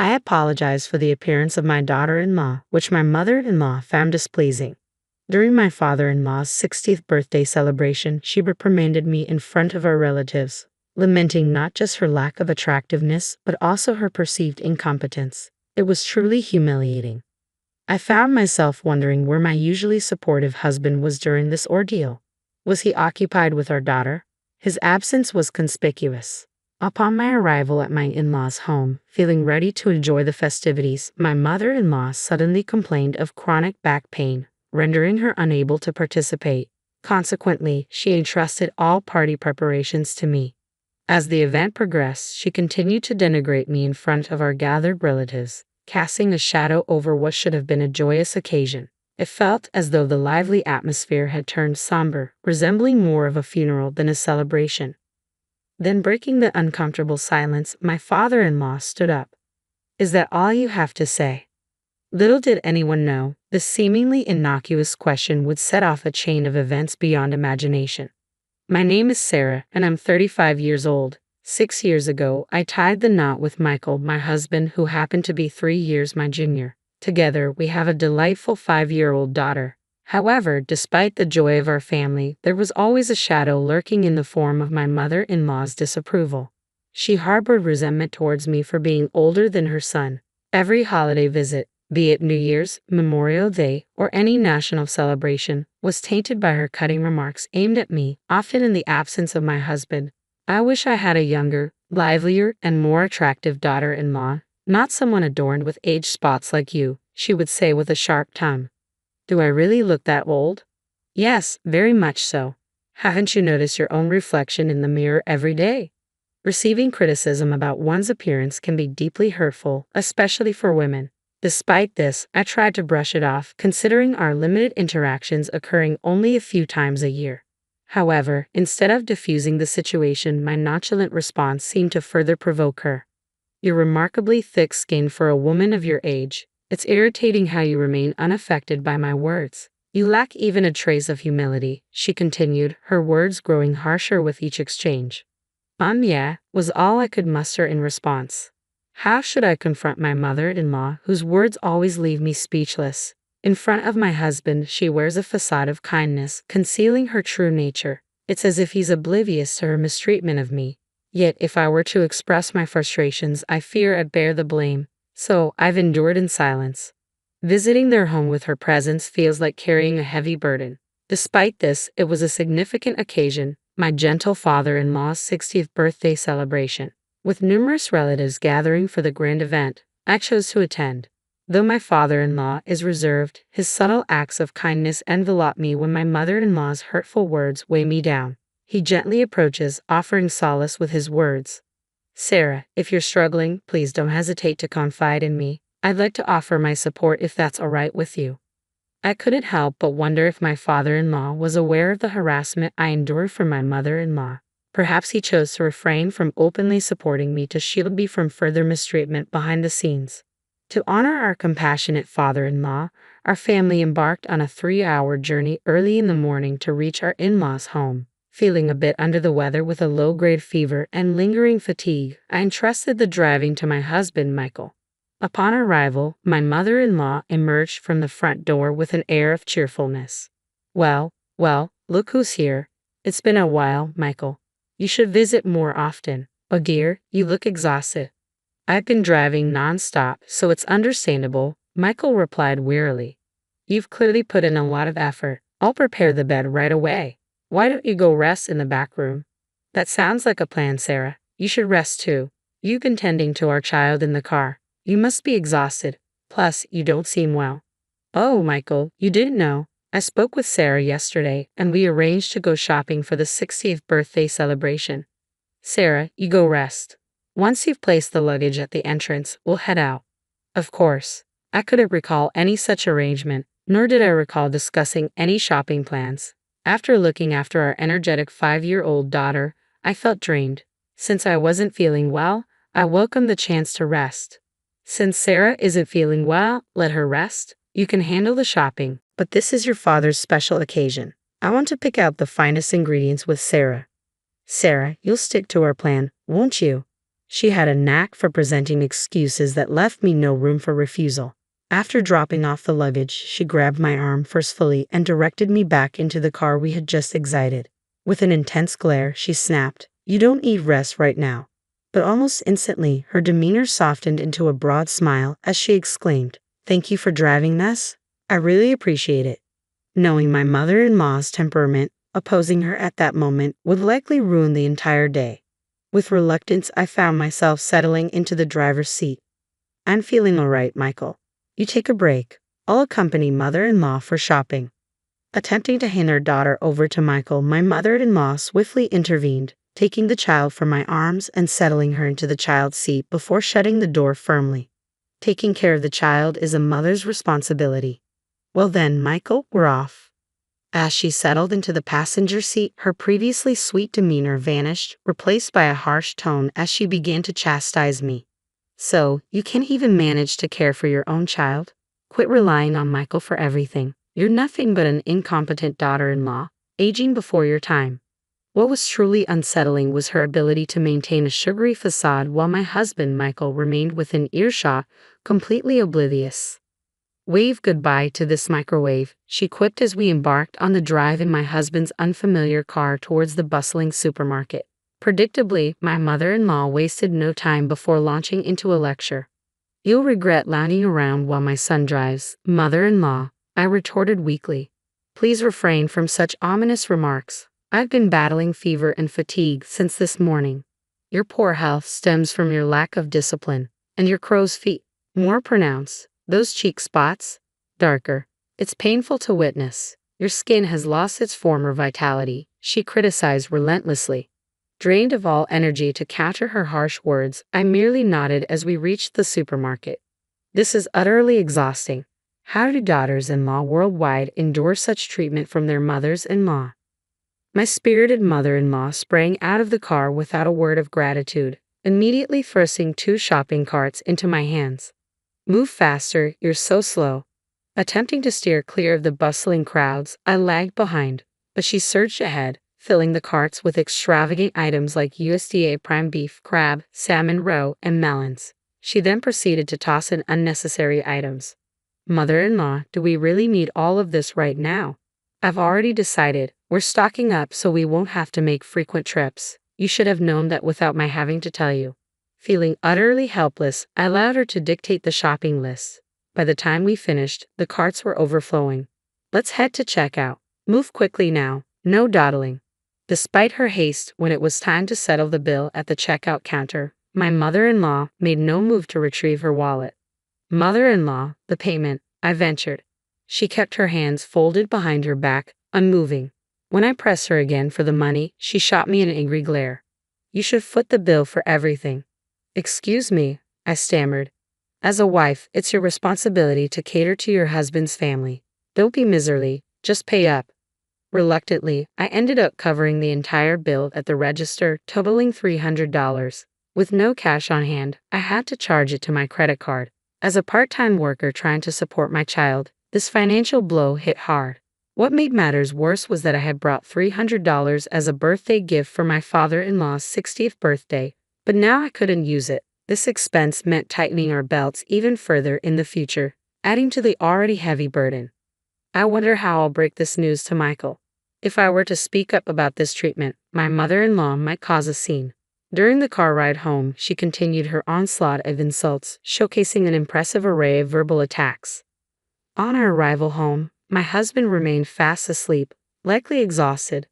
I apologized for the appearance of my daughter-in-law, which my mother-in-law found displeasing. During my father-in-law's 60th birthday celebration, she reprimanded me in front of our relatives, lamenting not just her lack of attractiveness, but also her perceived incompetence. It was truly humiliating. I found myself wondering where my usually supportive husband was during this ordeal. Was he occupied with our daughter? His absence was conspicuous. Upon my arrival at my in-laws' home, feeling ready to enjoy the festivities, my mother-in-law suddenly complained of chronic back pain, rendering her unable to participate. Consequently, she entrusted all party preparations to me. As the event progressed, she continued to denigrate me in front of our gathered relatives, casting a shadow over what should have been a joyous occasion. It felt as though the lively atmosphere had turned somber, resembling more of a funeral than a celebration. Then, breaking the uncomfortable silence, my father-in-law stood up. "Is that all you have to say?" Little did anyone know, this seemingly innocuous question would set off a chain of events beyond imagination. "My name is Sarah, and I'm 35 years old. 6 years ago, I tied the knot with Michael, my husband, who happened to be 3 years my junior. Together, we have a delightful 5-year-old daughter. However, despite the joy of our family, there was always a shadow lurking in the form of my mother-in-law's disapproval. She harbored resentment towards me for being older than her son. Every holiday visit, be it New Year's, Memorial Day, or any national celebration, was tainted by her cutting remarks aimed at me, often in the absence of my husband. I wish I had a younger, livelier, and more attractive daughter-in-law, not someone adorned with age spots like you," she would say with a sharp tongue. "Do I really look that old?" "Yes, very much so. Haven't you noticed your own reflection in the mirror every day?" Receiving criticism about one's appearance can be deeply hurtful, especially for women. Despite this, I tried to brush it off, considering our limited interactions occurring only a few times a year. However, instead of diffusing the situation, my nonchalant response seemed to further provoke her. "You're remarkably thick-skinned for a woman of your age. It's irritating how you remain unaffected by my words. You lack even a trace of humility," she continued, her words growing harsher with each exchange. Yeah," was all I could muster in response. How should I confront my mother-in-law, whose words always leave me speechless? In front of my husband, she wears a facade of kindness, concealing her true nature. It's as if he's oblivious to her mistreatment of me. Yet, if I were to express my frustrations, I fear I'd bear the blame. So, I've endured in silence. Visiting their home with her presence feels like carrying a heavy burden. Despite this, it was a significant occasion, my gentle father-in-law's 60th birthday celebration. With numerous relatives gathering for the grand event, I chose to attend. Though my father-in-law is reserved, his subtle acts of kindness envelop me when my mother-in-law's hurtful words weigh me down. He gently approaches, offering solace with his words. "Sarah, if you're struggling, please don't hesitate to confide in me. I'd like to offer my support if that's all right with you." I couldn't help but wonder if my father-in-law was aware of the harassment I endured from my mother-in-law. Perhaps he chose to refrain from openly supporting me to shield me from further mistreatment behind the scenes. To honor our compassionate father-in-law, our family embarked on a 3-hour journey early in the morning to reach our in-laws' home. Feeling a bit under the weather with a low-grade fever and lingering fatigue, I entrusted the driving to my husband, Michael. Upon arrival, my mother-in-law emerged from the front door with an air of cheerfulness. Well, look who's here. It's been a while, Michael. You should visit more often. Oh dear, you look exhausted." "I've been driving non-stop, so it's understandable," Michael replied wearily. "You've clearly put in a lot of effort. I'll prepare the bed right away. Why don't you go rest in the back room?" "That sounds like a plan, Sarah. You should rest too. You've been tending to our child in the car. You must be exhausted. Plus, you don't seem well." "Oh, Michael, you didn't know. I spoke with Sarah yesterday, and we arranged to go shopping for the 60th birthday celebration." "Sarah, you go rest. Once you've placed the luggage at the entrance, we'll head out." Of course, I couldn't recall any such arrangement, nor did I recall discussing any shopping plans. After looking after our energetic 5-year-old daughter, I felt drained. Since I wasn't feeling well, I welcomed the chance to rest. "Since Sarah isn't feeling well, let her rest. You can handle the shopping, but this is your father's special occasion. I want to pick out the finest ingredients with Sarah." "Sarah, you'll stick to our plan, won't you?" She had a knack for presenting excuses that left me no room for refusal. After dropping off the luggage, she grabbed my arm forcefully and directed me back into the car we had just exited. With an intense glare, she snapped, "You don't need rest right now." But almost instantly, her demeanor softened into a broad smile as she exclaimed, "Thank you for driving us. I really appreciate it." Knowing my mother-in-law's temperament, opposing her at that moment would likely ruin the entire day. With reluctance, I found myself settling into the driver's seat. "I'm feeling all right, Michael. You take a break. I'll accompany mother-in-law for shopping." Attempting to hand her daughter over to Michael, my mother-in-law swiftly intervened, taking the child from my arms and settling her into the child's seat before shutting the door firmly. Taking care of the child is a mother's responsibility. "Well then, Michael, we're off." As she settled into the passenger seat, her previously sweet demeanor vanished, replaced by a harsh tone as she began to chastise me. "So, you can't even manage to care for your own child? Quit relying on Michael for everything. You're nothing but an incompetent daughter-in-law, aging before your time." What was truly unsettling was her ability to maintain a sugary facade while my husband, Michael, remained within earshot, completely oblivious. "Wave goodbye to this microwave," she quipped as we embarked on the drive in my husband's unfamiliar car towards the bustling supermarket. Predictably, my mother-in-law wasted no time before launching into a lecture. "You'll regret lounging around while my son drives, mother-in-law," I retorted weakly. "Please refrain from such ominous remarks. I've been battling fever and fatigue since this morning. Your poor health stems from your lack of discipline, and your crow's feet, more pronounced. Those cheek spots, darker. It's painful to witness. Your skin has lost its former vitality," she criticized relentlessly. Drained of all energy to counter her harsh words, I merely nodded as we reached the supermarket. This is utterly exhausting. How do daughters-in-law worldwide endure such treatment from their mothers-in-law? My spirited mother-in-law sprang out of the car without a word of gratitude, immediately thrusting 2 shopping carts into my hands. "Move faster, you're so slow." Attempting to steer clear of the bustling crowds, I lagged behind, but she surged ahead, filling the carts with extravagant items like USDA prime beef, crab, salmon roe, and melons. She then proceeded to toss in unnecessary items. "Mother-in-law, do we really need all of this right now? I've already decided, we're stocking up so we won't have to make frequent trips. You should have known that without my having to tell you." Feeling utterly helpless, I allowed her to dictate the shopping list. By the time we finished, the carts were overflowing. "Let's head to checkout. Move quickly now, no dawdling." Despite her haste, when it was time to settle the bill at the checkout counter, my mother-in-law made no move to retrieve her wallet. "Mother-in-law, the payment," I ventured. She kept her hands folded behind her back, unmoving. When I pressed her again for the money, she shot me an angry glare. "You should foot the bill for everything." "Excuse me," I stammered. "As a wife, it's your responsibility to cater to your husband's family. Don't be miserly, just pay up." Reluctantly, I ended up covering the entire bill at the register, totaling $300. With no cash on hand, I had to charge it to my credit card. As a part-time worker trying to support my child, this financial blow hit hard. What made matters worse was that I had brought $300 as a birthday gift for my father-in-law's 60th birthday, but now I couldn't use it. This expense meant tightening our belts even further in the future, adding to the already heavy burden. I wonder how I'll break this news to Michael. If I were to speak up about this treatment, my mother-in-law might cause a scene. During the car ride home, she continued her onslaught of insults, showcasing an impressive array of verbal attacks. On our arrival home, my husband remained fast asleep, likely exhausted.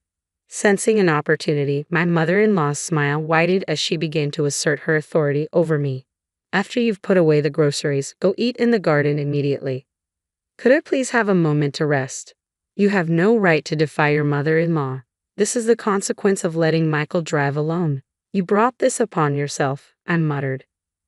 Sensing an opportunity, my mother-in-law's smile widened as she began to assert her authority over me. "After you've put away the groceries, go eat in the garden immediately. Could I please have a moment to rest? You have no right to defy your mother-in-law. This is the consequence of letting Michael drive alone. You brought this upon yourself," I muttered.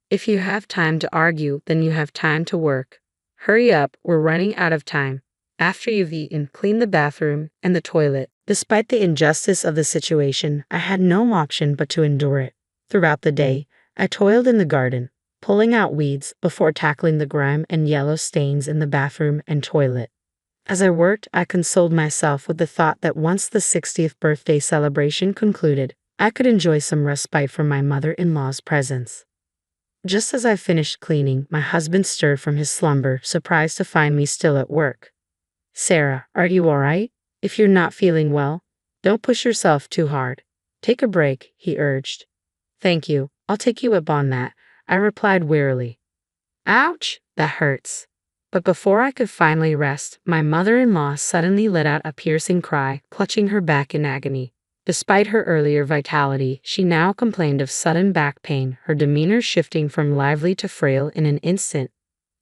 "If you have time to argue, then you have time to work. Hurry up, we're running out of time. After you've eaten, clean the bathroom and the toilet." Despite the injustice of the situation, I had no option but to endure it. Throughout the day, I toiled in the garden, pulling out weeds before tackling the grime and yellow stains in the bathroom and toilet. As I worked, I consoled myself with the thought that once the 60th birthday celebration concluded, I could enjoy some respite from my mother-in-law's presence. Just as I finished cleaning, my husband stirred from his slumber, surprised to find me still at work. Sarah, are you all right? If you're not feeling well, don't push yourself too hard. Take a break, he urged. Thank you, I'll take you up on that, I replied wearily. Ouch, that hurts. But before I could finally rest, my mother-in-law suddenly let out a piercing cry, clutching her back in agony. Despite her earlier vitality, she now complained of sudden back pain, her demeanor shifting from lively to frail in an instant.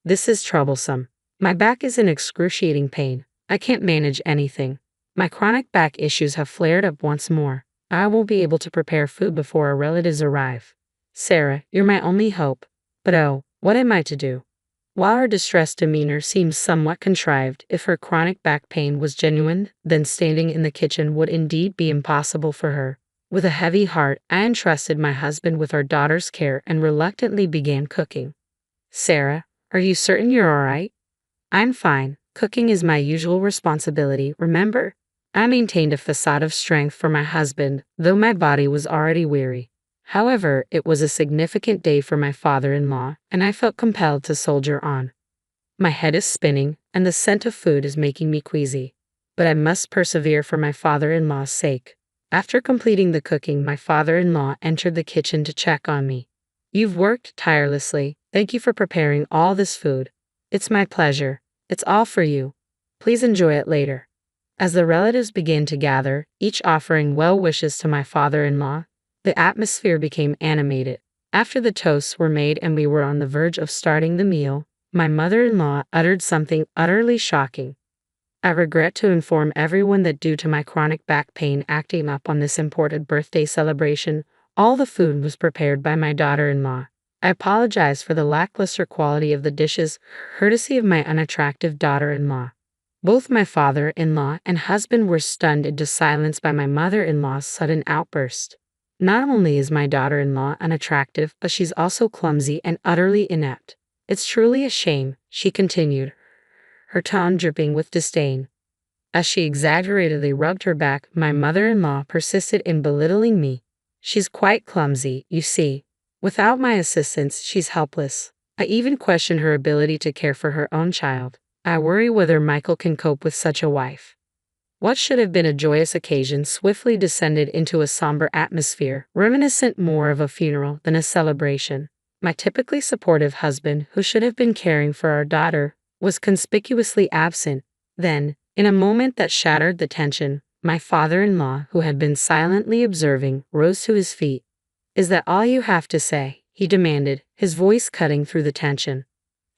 This is troublesome. My back is in excruciating pain. I can't manage anything. My chronic back issues have flared up once more. I won't be able to prepare food before our relatives arrive. Sarah, you're my only hope. But oh, what am I to do? While her distressed demeanor seemed somewhat contrived, if her chronic back pain was genuine, then standing in the kitchen would indeed be impossible for her. With a heavy heart, I entrusted my husband with our daughter's care and reluctantly began cooking. Sarah, are you certain you're all right? I'm fine. Cooking is my usual responsibility, remember? I maintained a facade of strength for my husband, though my body was already weary. However, it was a significant day for my father-in-law, and I felt compelled to soldier on. My head is spinning, and the scent of food is making me queasy. But I must persevere for my father-in-law's sake. After completing the cooking, my father-in-law entered the kitchen to check on me. You've worked tirelessly. Thank you for preparing all this food. It's my pleasure. It's all for you. Please enjoy it later. As the relatives began to gather, each offering well wishes to my father-in-law, the atmosphere became animated. After the toasts were made and we were on the verge of starting the meal, my mother-in-law uttered something utterly shocking. I regret to inform everyone that due to my chronic back pain acting up on this important birthday celebration, all the food was prepared by my daughter-in-law. I apologize for the lackluster quality of the dishes, courtesy of my unattractive daughter-in-law. Both my father-in-law and husband were stunned into silence by my mother-in-law's sudden outburst. Not only is my daughter-in-law unattractive, but she's also clumsy and utterly inept. It's truly a shame, she continued, her tone dripping with disdain. As she exaggeratedly rubbed her back, my mother-in-law persisted in belittling me. She's quite clumsy, you see. Without my assistance, she's helpless. I even question her ability to care for her own child. I worry whether Michael can cope with such a wife. What should have been a joyous occasion swiftly descended into a somber atmosphere, reminiscent more of a funeral than a celebration. My typically supportive husband, who should have been caring for our daughter, was conspicuously absent. Then, in a moment that shattered the tension, my father-in-law, who had been silently observing, rose to his feet. Is that all you have to say? He demanded, his voice cutting through the tension.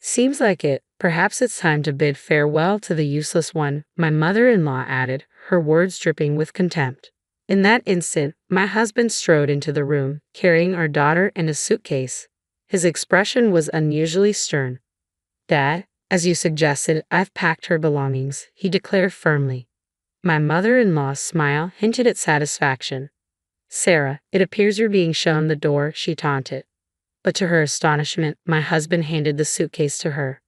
Seems like it. Perhaps it's time to bid farewell to the useless one, my mother-in-law added, her words dripping with contempt. In that instant, my husband strode into the room, carrying our daughter in a suitcase. His expression was unusually stern. Dad, as you suggested, I've packed her belongings, he declared firmly. My mother-in-law's smile hinted at satisfaction. Sarah, it appears you're being shown the door, she taunted. But to her astonishment, my husband handed the suitcase to her.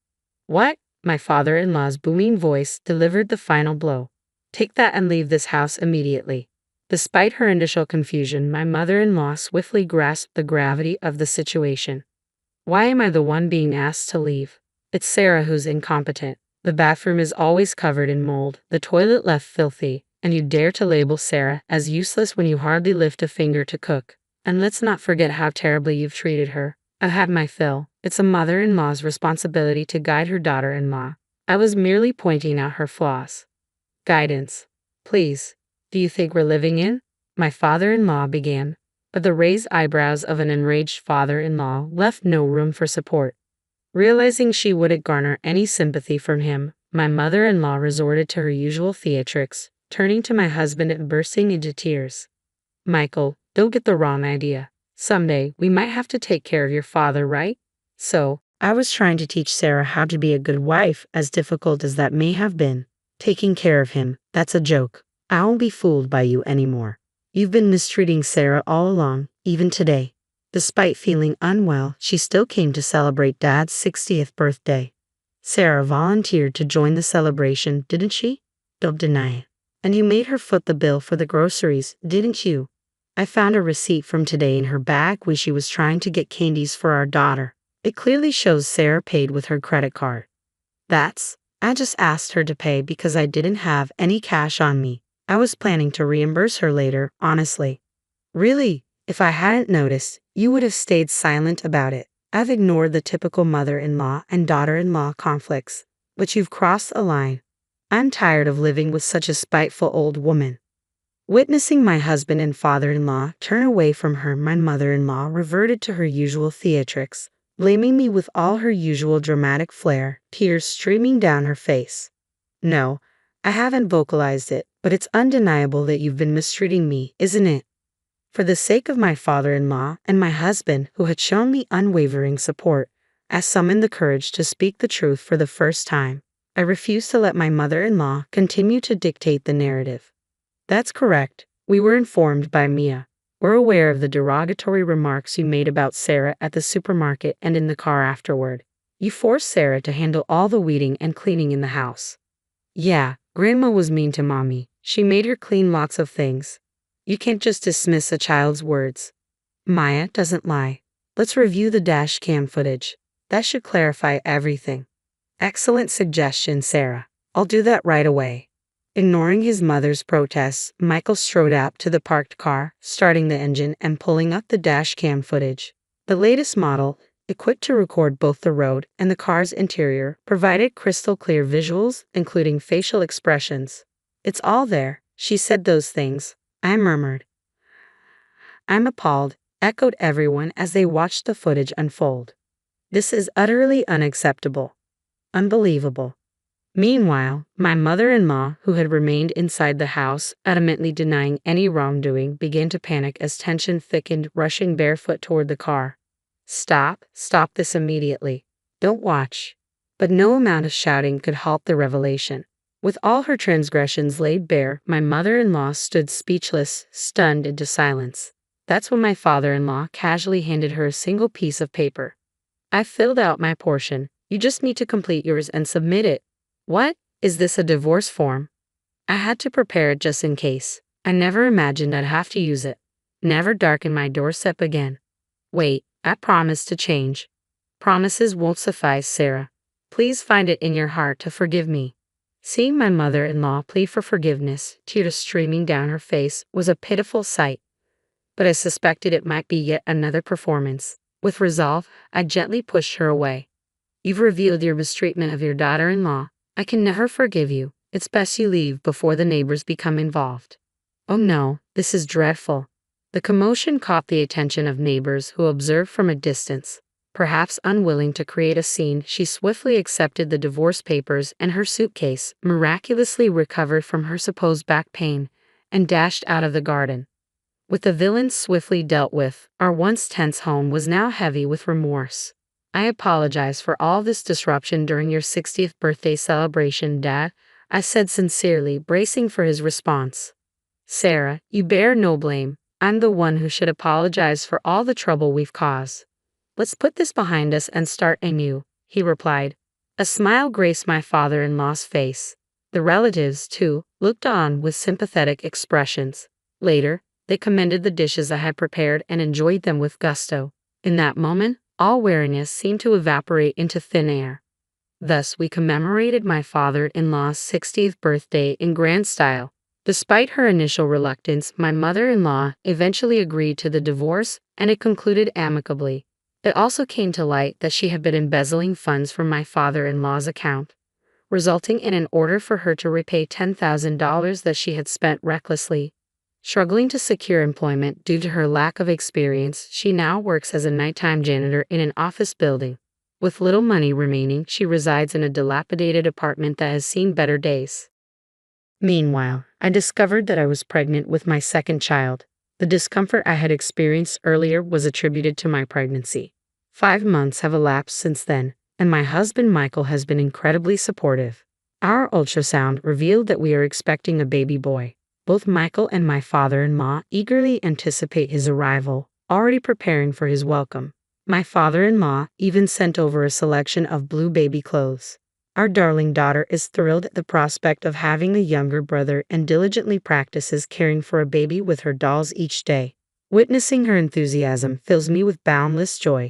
What? My father-in-law's booming voice delivered the final blow. Take that and leave this house immediately. Despite her initial confusion, my mother-in-law swiftly grasped the gravity of the situation. Why am I the one being asked to leave? It's Sarah who's incompetent. The bathroom is always covered in mold, the toilet left filthy, and you dare to label Sarah as useless when you hardly lift a finger to cook. And let's not forget how terribly you've treated her. I've had my fill. It's a mother-in-law's responsibility to guide her daughter-in-law. I was merely pointing out her flaws. Guidance. Please. Do you think we're living in? My father-in-law began, but the raised eyebrows of an enraged father-in-law left no room for support. Realizing she wouldn't garner any sympathy from him, my mother-in-law resorted to her usual theatrics, turning to my husband and bursting into tears. Michael, don't get the wrong idea. Someday, we might have to take care of your father, right? So, I was trying to teach Sarah how to be a good wife, as difficult as that may have been. Taking care of him, that's a joke. I won't be fooled by you anymore. You've been mistreating Sarah all along, even today. Despite feeling unwell, she still came to celebrate Dad's 60th birthday. Sarah volunteered to join the celebration, didn't she? Don't deny it. And you made her foot the bill for the groceries, didn't you? I found a receipt from today in her bag when she was trying to get candies for our daughter. It clearly shows Sarah paid with her credit card. I just asked her to pay because I didn't have any cash on me. I was planning to reimburse her later, honestly. Really? If I hadn't noticed, you would have stayed silent about it. I've ignored the typical mother-in-law and daughter-in-law conflicts, but you've crossed a line. I'm tired of living with such a spiteful old woman. Witnessing my husband and father-in-law turn away from her, my mother-in-law reverted to her usual theatrics, blaming me with all her usual dramatic flair, tears streaming down her face. No, I haven't vocalized it, but it's undeniable that you've been mistreating me, isn't it? For the sake of my father-in-law and my husband, who had shown me unwavering support, I summoned the courage to speak the truth for the first time. I refused to let my mother-in-law continue to dictate the narrative. That's correct. We were informed by Mia. We're aware of the derogatory remarks you made about Sarah at the supermarket and in the car afterward. You forced Sarah to handle all the weeding and cleaning in the house. Yeah, Grandma was mean to Mommy. She made her clean lots of things. You can't just dismiss a child's words. Maya doesn't lie. Let's review the dash cam footage. That should clarify everything. Excellent suggestion, Sarah. I'll do that right away. Ignoring his mother's protests, Michael strode out to the parked car, starting the engine and pulling up the dash cam footage. The latest model, equipped to record both the road and the car's interior, provided crystal clear visuals, including facial expressions. It's all there. She said those things. I murmured. I'm appalled, echoed everyone as they watched the footage unfold. This is utterly unacceptable. Unbelievable. Meanwhile, my mother-in-law, who had remained inside the house, adamantly denying any wrongdoing, began to panic as tension thickened, rushing barefoot toward the car. Stop this immediately. Don't watch. But no amount of shouting could halt the revelation. With all her transgressions laid bare, my mother-in-law stood speechless, stunned into silence. That's when my father-in-law casually handed her a single piece of paper. I've filled out my portion. You just need to complete yours and submit it. What? Is this a divorce form? I had to prepare it just in case. I never imagined I'd have to use it. Never darken my doorstep again. Wait, I promise to change. Promises won't suffice, Sarah. Please find it in your heart to forgive me. Seeing my mother-in-law plead for forgiveness, tears streaming down her face, was a pitiful sight. But I suspected it might be yet another performance. With resolve, I gently pushed her away. You've revealed your mistreatment of your daughter-in-law. I can never forgive you. It's best you leave before the neighbors become involved. Oh no, this is dreadful. The commotion caught the attention of neighbors who observed from a distance. Perhaps unwilling to create a scene, she swiftly accepted the divorce papers and her suitcase, miraculously recovered from her supposed back pain, and dashed out of the garden. With the villain swiftly dealt with, our once tense home was now heavy with remorse. I apologize for all this disruption during your 60th birthday celebration, Dad, I said sincerely, bracing for his response. Sarah, you bear no blame. I'm the one who should apologize for all the trouble we've caused. Let's put this behind us and start anew, he replied. A smile graced my father-in-law's face. The relatives, too, looked on with sympathetic expressions. Later, they commended the dishes I had prepared and enjoyed them with gusto. In that moment, all weariness seemed to evaporate into thin air. Thus, we commemorated my father-in-law's 60th birthday in grand style. Despite her initial reluctance, my mother-in-law eventually agreed to the divorce, and it concluded amicably. It also came to light that she had been embezzling funds from my father-in-law's account, resulting in an order for her to repay $10,000 that she had spent recklessly. Struggling to secure employment due to her lack of experience, she now works as a nighttime janitor in an office building. With little money remaining, she resides in a dilapidated apartment that has seen better days. Meanwhile, I discovered that I was pregnant with my second child. The discomfort I had experienced earlier was attributed to my pregnancy. 5 months have elapsed since then, and my husband Michael has been incredibly supportive. Our ultrasound revealed that we are expecting a baby boy. Both Michael and my father-in-law eagerly anticipate his arrival, already preparing for his welcome. My father-in-law even sent over a selection of blue baby clothes. Our darling daughter is thrilled at the prospect of having a younger brother and diligently practices caring for a baby with her dolls each day. Witnessing her enthusiasm fills me with boundless joy.